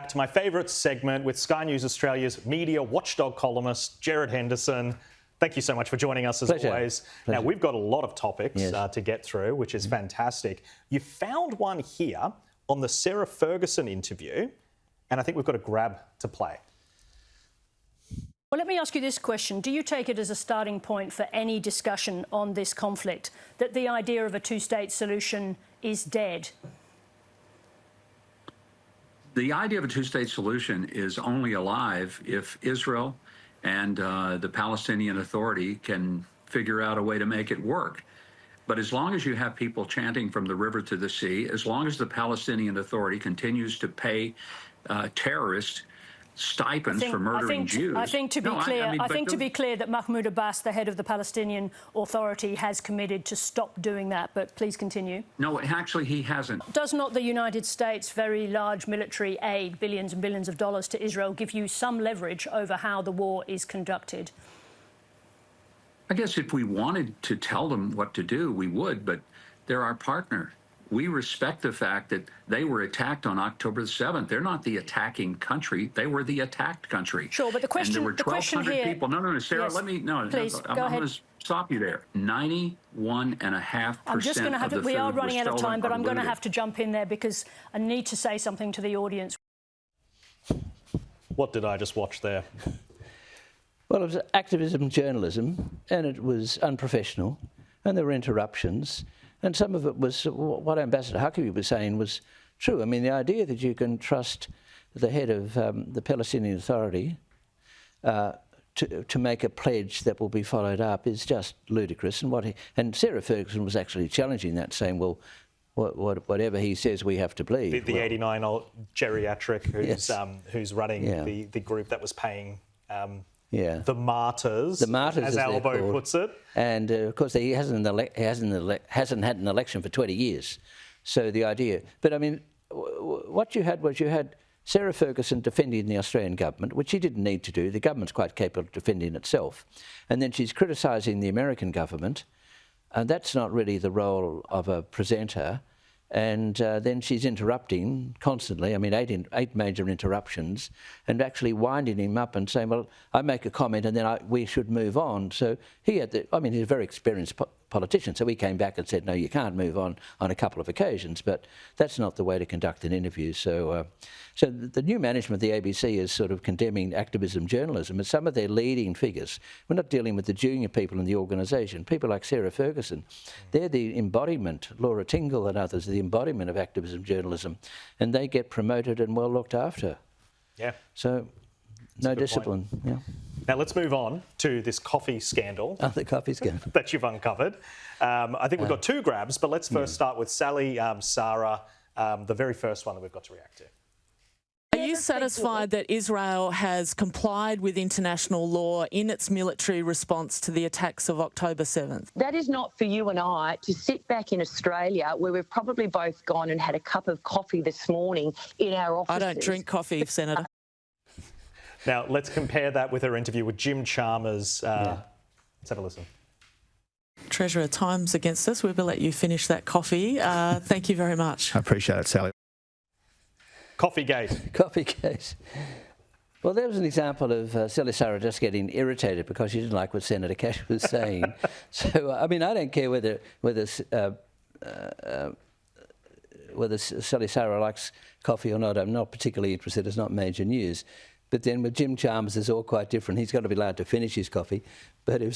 back to my favourite segment with Sky News Australia's media watchdog columnist, Gerard Henderson. Thank you so much for joining us as always. Pleasure. Now, we've got a lot of topics to get through, which is fantastic. You found one here on the Sarah Ferguson interview, and I think we've got a grab to play. Well, let me ask you this question. Do you take it as a starting point for any discussion on this conflict, that the idea of a two-state solution is dead? The idea of a two-state solution is only alive if Israel and the Palestinian Authority can figure out a way to make it work. But as long as you have people chanting from the river to the sea, as long as the Palestinian Authority continues to pay terrorists stipends for murdering Jews. I think to be clear that Mahmoud Abbas, the head of the Palestinian Authority, has committed to stop doing that. But please continue. No, actually, he hasn't. Does not the United States' very large military aid, billions and billions of dollars to Israel, give you some leverage over how the war is conducted? I guess if we wanted to tell them what to do, we would, but they're our partner. We respect the fact that they were attacked on October the 7th. They're not the attacking country. They were the attacked country. Sure, but the question, and there were 1,200 people. No, Sarah, yes, let me, please, I'm going to stop you there. 91.5% I'm just going to have to, we are running out of time, but I'm going to have to jump in there because I need to say something to the audience. What did I just watch there? Well, it was activism journalism, and it was unprofessional, and there were interruptions. And some of it was what Ambassador Huckabee was saying was true. I mean, the idea that you can trust the head of the Palestinian Authority to make a pledge that will be followed up is just ludicrous. And Sarah Ferguson was actually challenging that, saying, well, whatever he says, we have to believe. The 89-year-old geriatric who's running the group that was paying... The martyrs, as Albo puts it. And, of course, he hasn't had an election for 20 years. So the idea... But, I mean, what you had Sarah Ferguson defending the Australian government, which she didn't need to do. The government's quite capable of defending itself. And then she's criticising the American government, and that's not really the role of a presenter. And then she's interrupting constantly. I mean, eight major interruptions, and actually winding him up and saying, well, I make a comment and then we should move on. So he had he's a very experienced politician, so he came back and said, no, you can't move on a couple of occasions, but that's not the way to conduct an interview. So the new management of the ABC is sort of condemning activism journalism, and some of their leading figures, we're not dealing with the junior people in the organisation, people like Sarah Ferguson, they're the embodiment, Laura Tingle and others, the embodiment of activism journalism, and they get promoted and well looked after. Yeah. So no discipline. Yeah. Now let's move on to this coffee scandal. Oh, the coffee scandal that you've uncovered. I think we've got two grabs, but let's first start with Sally, Sarah, the very first one that we've got to react to. Are you satisfied that Israel has complied with international law in its military response to the attacks of October 7th? That is not for you and I to sit back in Australia, where we've probably both gone and had a cup of coffee this morning in our offices. I don't drink coffee, Senator. Now, let's compare that with her interview with Jim Chalmers. Let's have a listen. Treasurer, time's against us. We will let you finish that coffee. Thank you very much. I appreciate it, Sally. Coffeegate. Coffeegate. Well, there was an example of Sally Sarah just getting irritated because she didn't like what Senator Cash was saying. So, I mean, I don't care whether Sally Sarah likes coffee or not. I'm not particularly interested. It's not major news. But then with Jim Chalmers, it's all quite different. He's got to be allowed to finish his coffee. But if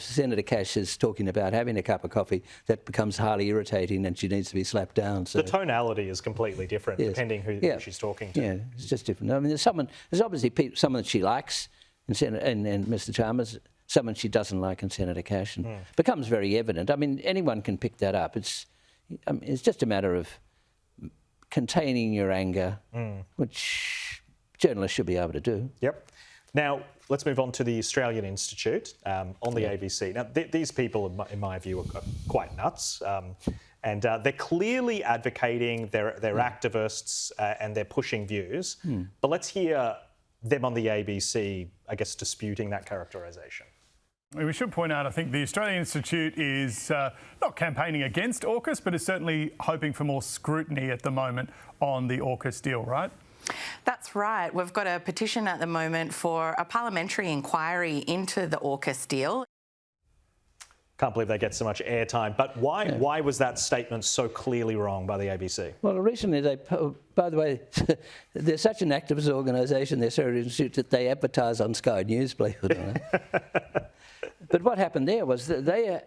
Senator Cash is talking about having a cup of coffee, that becomes highly irritating and she needs to be slapped down. So the tonality is completely different depending who she's talking to. Yeah, it's just different. I mean, there's obviously someone that she likes and Mr. Chalmers, someone she doesn't like in Senator Cash, and becomes very evident. I mean, anyone can pick that up. It's just a matter of containing your anger, which journalists should be able to do. Yep. Now, let's move on to the Australian Institute on the ABC. Now, these people, in my view, are quite nuts. And they're clearly advocating, they're activists and they're pushing views. But let's hear them on the ABC, I guess, disputing that characterisation. We should point out, I think the Australian Institute is not campaigning against AUKUS, but is certainly hoping for more scrutiny at the moment on the AUKUS deal, right? That's right. We've got a petition at the moment for a parliamentary inquiry into the AUKUS deal. Can't believe they get so much airtime. But why was that statement so clearly wrong by the ABC? Well, recently by the way, they're such an activist organisation, the Sarah Institute, that they advertise on Sky News, believe it or not. But what happened there was that they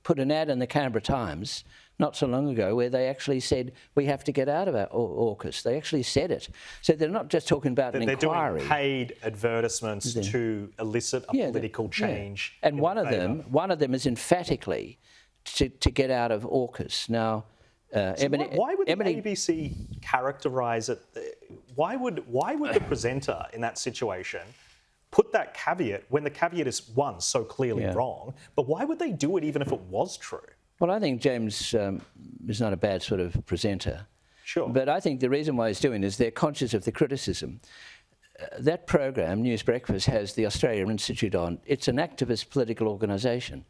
put an ad in the Canberra Times not so long ago where they actually said we have to get out of our AUKUS. They actually said it. So they're not just talking about an inquiry. They're doing paid advertisements to elicit a political change. And one of them is emphatically to get out of AUKUS. Now, why would the ABC characterise it? Why would the presenter in that situation put that caveat when the caveat is, one, so clearly wrong, but why would they do it even if it was true? Well, I think James is not a bad sort of presenter. Sure. But I think the reason why he's doing it is they're conscious of the criticism. That program, News Breakfast, has the Australia Institute on. It's an activist political organisation,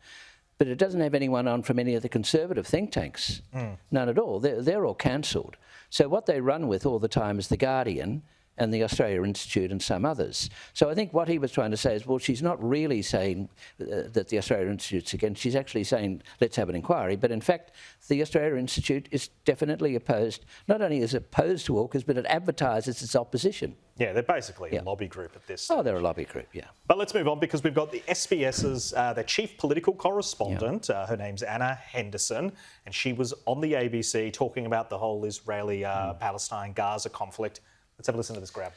but it doesn't have anyone on from any of the conservative think tanks. None at all. They're all cancelled. So what they run with all the time is The Guardian and the Australia Institute and some others. So I think what he was trying to say is, well, she's not really saying that the Australia Institute's against, she's actually saying, let's have an inquiry. But in fact, the Australia Institute is definitely opposed, not only is it opposed to AUKUS, but it advertises its opposition. Yeah, they're basically a lobby group at this stage. Oh, they're a lobby group, yeah. But let's move on because we've got the SBS's, their chief political correspondent, her name's Anna Henderson, and she was on the ABC talking about the whole Israeli-Palestine-Gaza conflict. Let's have a listen to this grab.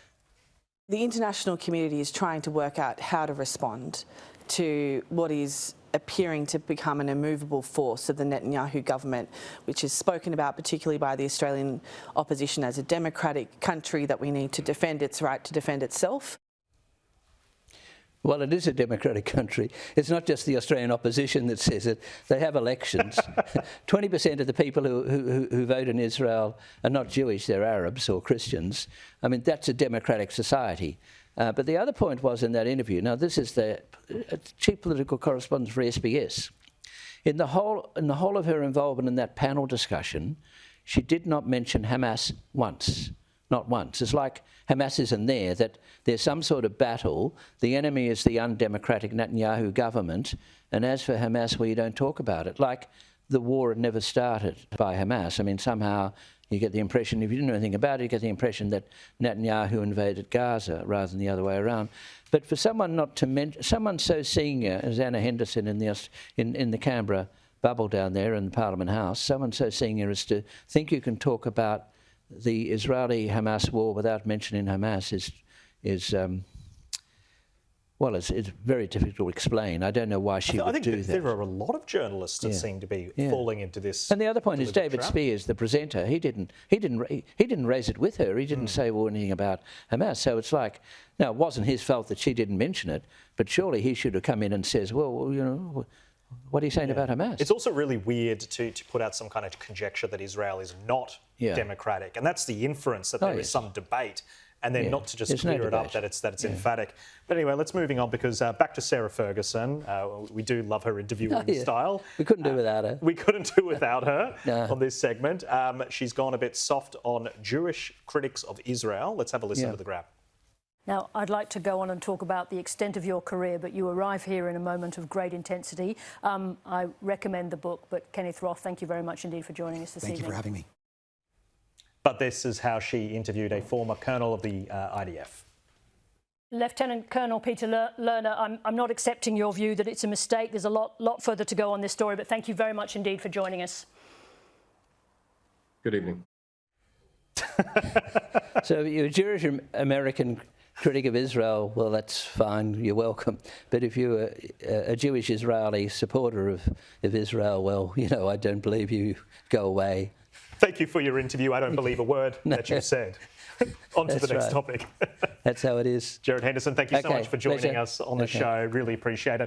The international community is trying to work out how to respond to what is appearing to become an immovable force of the Netanyahu government, which is spoken about particularly by the Australian opposition as a democratic country that we need to defend its right to defend itself. Well, it is a democratic country. It's not just the Australian opposition that says it. They have elections. 20% of the people who vote in Israel are not Jewish, they're Arabs or Christians. I mean, that's a democratic society. But the other point was in that interview, now this is the chief political correspondent for SBS. In the whole of her involvement in that panel discussion, she did not mention Hamas once. Not once. It's like Hamas isn't there, that there's some sort of battle. The enemy is the undemocratic Netanyahu government. And as for Hamas, well, you don't talk about it. Like the war had never started by Hamas. I mean, somehow you get the impression, if you didn't know anything about it, you get the impression that Netanyahu invaded Gaza rather than the other way around. But for someone not to mention, someone so senior as Anna Henderson in the Canberra bubble down there in the Parliament House, someone so senior as to think you can talk about the Israeli-Hamas war without mentioning Hamas is it's very difficult to explain. I don't know why she would do that. There are a lot of journalists that seem to be falling into this. And the other point is David Spears, the presenter. He didn't raise it with her. He didn't say anything about Hamas. So it's like, now it wasn't his fault that she didn't mention it, but surely he should have come in and says, well, you know, what are you saying about Hamas? It's also really weird to put out some kind of conjecture that Israel is not democratic, and that's the inference that there is some debate, and then not to just clear it up that it's emphatic. But anyway, let's moving on because back to Sarah Ferguson. We do love her interviewing style. We couldn't do without her. We couldn't do without her on this segment. She's gone a bit soft on Jewish critics of Israel. Let's have a listen to the grab. Now, I'd like to go on and talk about the extent of your career, but you arrive here in a moment of great intensity. I recommend the book, but Kenneth Roth, thank you very much indeed for joining us this evening. Thank you for having me. But this is how she interviewed a former colonel of the IDF. Lieutenant Colonel Peter Lerner, I'm not accepting your view that it's a mistake. There's a lot further to go on this story, but thank you very much indeed for joining us. Good evening. So you're a Jewish American critic of Israel, well, that's fine, you're welcome. But if you're a Jewish Israeli supporter of Israel, well, you know, I don't believe you, go away. Thank you for your interview. I don't believe a word that you said. On to the next topic. That's how it is. Gerard Henderson, thank you so much for joining us on the show. Really appreciate it.